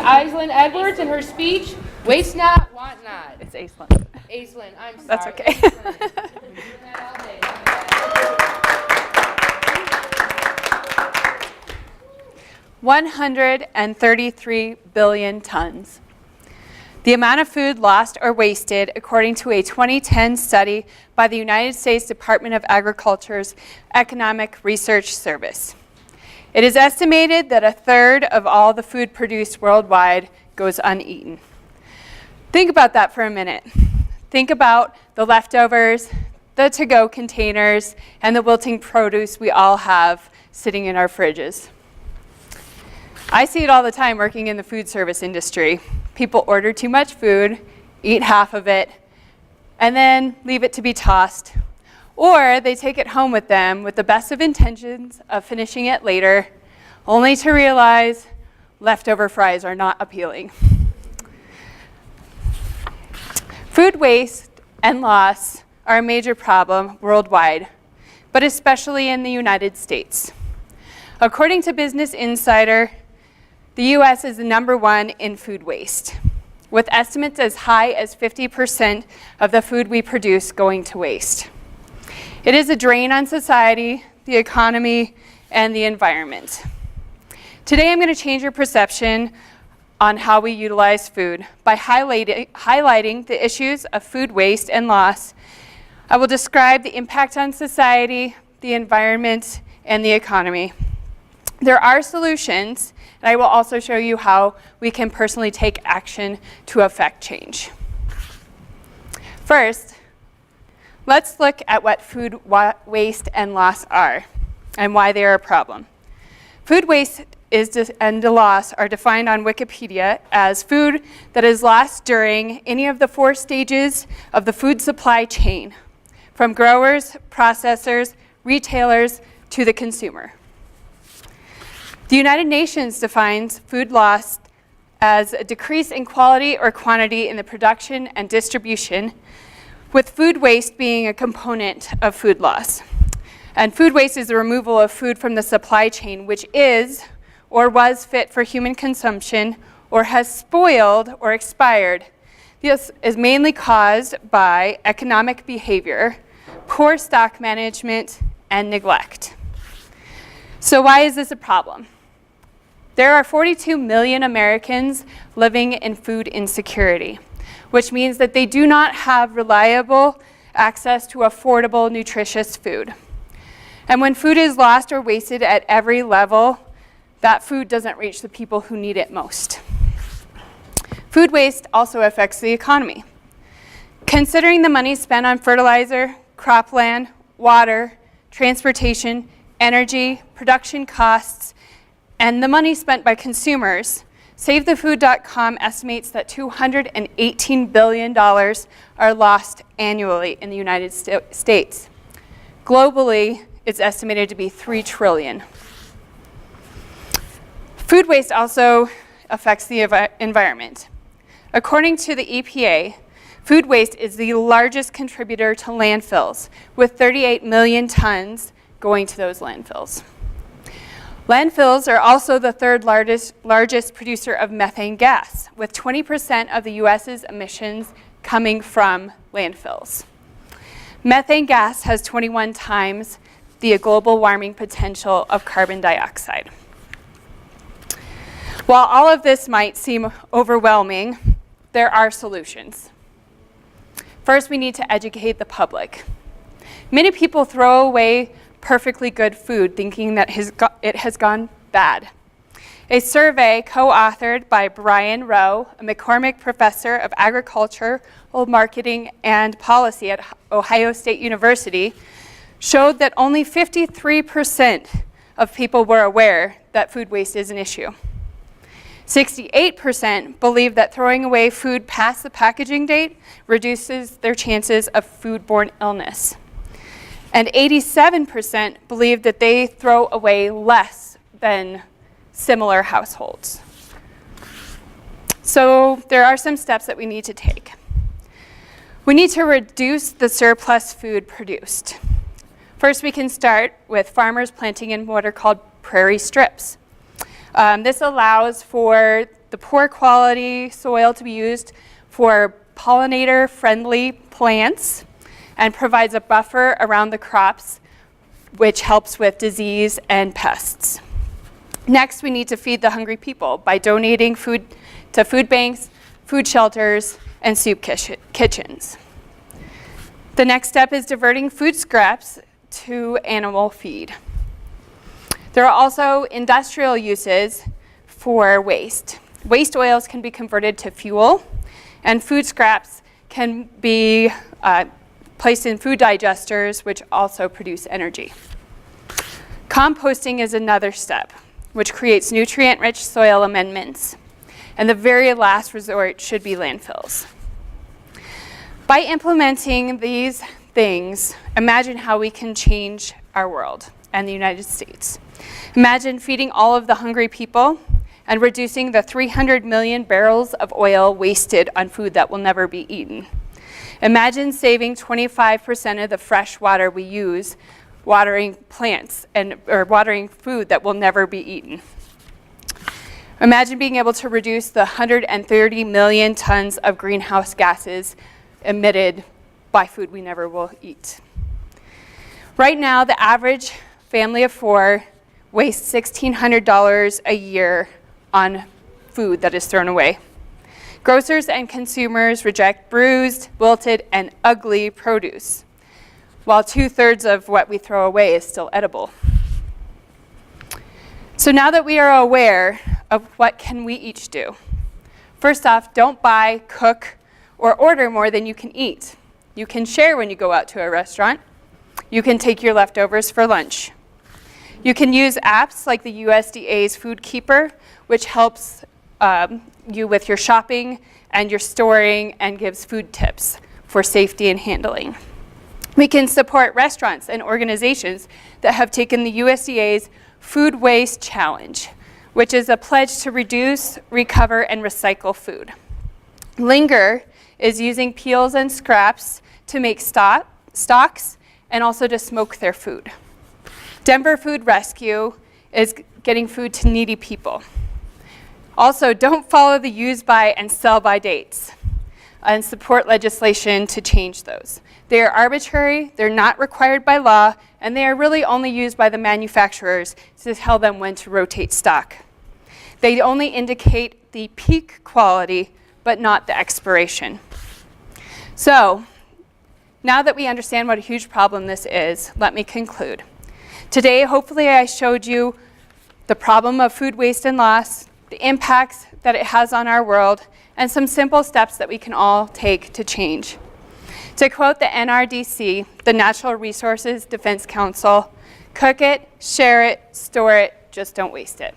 Aislynne Edwards and her speech, Waste Not, Want Not. It's Aislynne. Aislynne, I'm sorry. That's okay. Aislynne. We've been doing that all day. 133 billion tons. The amount of food lost or wasted, according to a 2010 study by the United States Department of Agriculture's Economic Research Service. It is estimated that a third of all the food produced worldwide goes uneaten. Think about that for a minute. Think about the leftovers, the to-go containers, and the wilting produce we all have sitting in our fridges. I see it all the time working in the food service industry. People order too much food, eat half of it, and then leave it to be tossed. Or they take it home with them with the best of intentions of finishing it later, only to realize leftover fries are not appealing. Food waste and loss are a major problem worldwide, but especially in the United States. According to Business Insider, the U.S. is the #1 in food waste, with estimates as high as 50% of the food we produce going to waste. It is a drain on society, the economy, and the environment. Today I'm going to change your perception on how we utilize food by highlighting the issues of food waste and loss. I will describe the impact on society, the environment, and the economy. There are solutions, and I will also show you how we can personally take action to affect change. First, let's look at what food waste and loss are and why they are a problem. Food waste and loss are defined on Wikipedia as food that is lost during any of the 4 stages of the food supply chain, from growers, processors, retailers, to the consumer. The United Nations defines food loss as a decrease in quality or quantity in the production and distribution, with food waste being a component of food loss. And food waste is the removal of food from the supply chain, which is or was fit for human consumption or has spoiled or expired. This is mainly caused by economic behavior, poor stock management, and neglect. So why is this a problem? There are 42 million Americans living in food insecurity, which means that they do not have reliable access to affordable, nutritious food. And when food is lost or wasted at every level, that food doesn't reach the people who need it most. Food waste also affects the economy. Considering the money spent on fertilizer, cropland, water, transportation, energy, production costs, and the money spent by consumers, SaveTheFood.com estimates that $218 billion are lost annually in the United States. Globally, it's estimated to be $3 trillion. Food waste also affects the environment. According to the EPA, food waste is the largest contributor to landfills, with 38 million tons going to those landfills. Landfills are also the third largest producer of methane gas, with 20% of the U.S.'s emissions coming from landfills. Methane gas has 21 times the global warming potential of carbon dioxide. While all of this might seem overwhelming, there are solutions. First, we need to educate the public. Many people throw away perfectly good food thinking that it has gone bad. A survey co-authored by Brian Rowe, a McCormick professor of agricultural marketing and policy at Ohio State University, showed that only 53% of people were aware that food waste is an issue. 68% believe that throwing away food past the packaging date reduces their chances of foodborne illness. And 87% believe that they throw away less than similar households. So there are some steps that we need to take. We need to reduce the surplus food produced. First, we can start with farmers planting in what are called prairie strips. This allows for the poor quality soil to be used for pollinator-friendly plants and provides a buffer around the crops, which helps with disease and pests. Next, we need to feed the hungry people by donating food to food banks, food shelters, and soup kitchens. The next step is diverting food scraps to animal feed. There are also industrial uses for waste. Waste oils can be converted to fuel, and food scraps can be placed in food digesters, which also produce energy. Composting is another step, which creates nutrient-rich soil amendments. And the very last resort should be landfills. By implementing these things, imagine how we can change our world and the United States. Imagine feeding all of the hungry people and reducing the 300 million barrels of oil wasted on food that will never be eaten. Imagine saving 25% of the fresh water we use watering plants or watering food that will never be eaten. Imagine being able to reduce the 130 million tons of greenhouse gases emitted by food we never will eat. Right now, the average family of 4 wastes $1,600 a year on food that is thrown away. Grocers and consumers reject bruised, wilted, and ugly produce, while 2/3 of what we throw away is still edible. So now that we are aware of what can we each do, first off, don't buy, cook, or order more than you can eat. You can share when you go out to a restaurant. You can take your leftovers for lunch. You can use apps like the USDA's Food Keeper, which helps you with your shopping and your storing and gives food tips for safety and handling. We can support restaurants and organizations that have taken the USDA's Food Waste Challenge, which is a pledge to reduce, recover, and recycle food. Linger is using peels and scraps to make stocks and also to smoke their food. Denver Food Rescue is getting food to needy people. Also, don't follow the use by and sell by dates and support legislation to change those. They are arbitrary, they're not required by law, and they are really only used by the manufacturers to tell them when to rotate stock. They only indicate the peak quality, but not the expiration. So, now that we understand what a huge problem this is, let me conclude. Today, hopefully I showed you the problem of food waste and loss, the impacts that it has on our world, and some simple steps that we can all take to change. To quote the NRDC, the Natural Resources Defense Council, cook it, share it, store it, just don't waste it.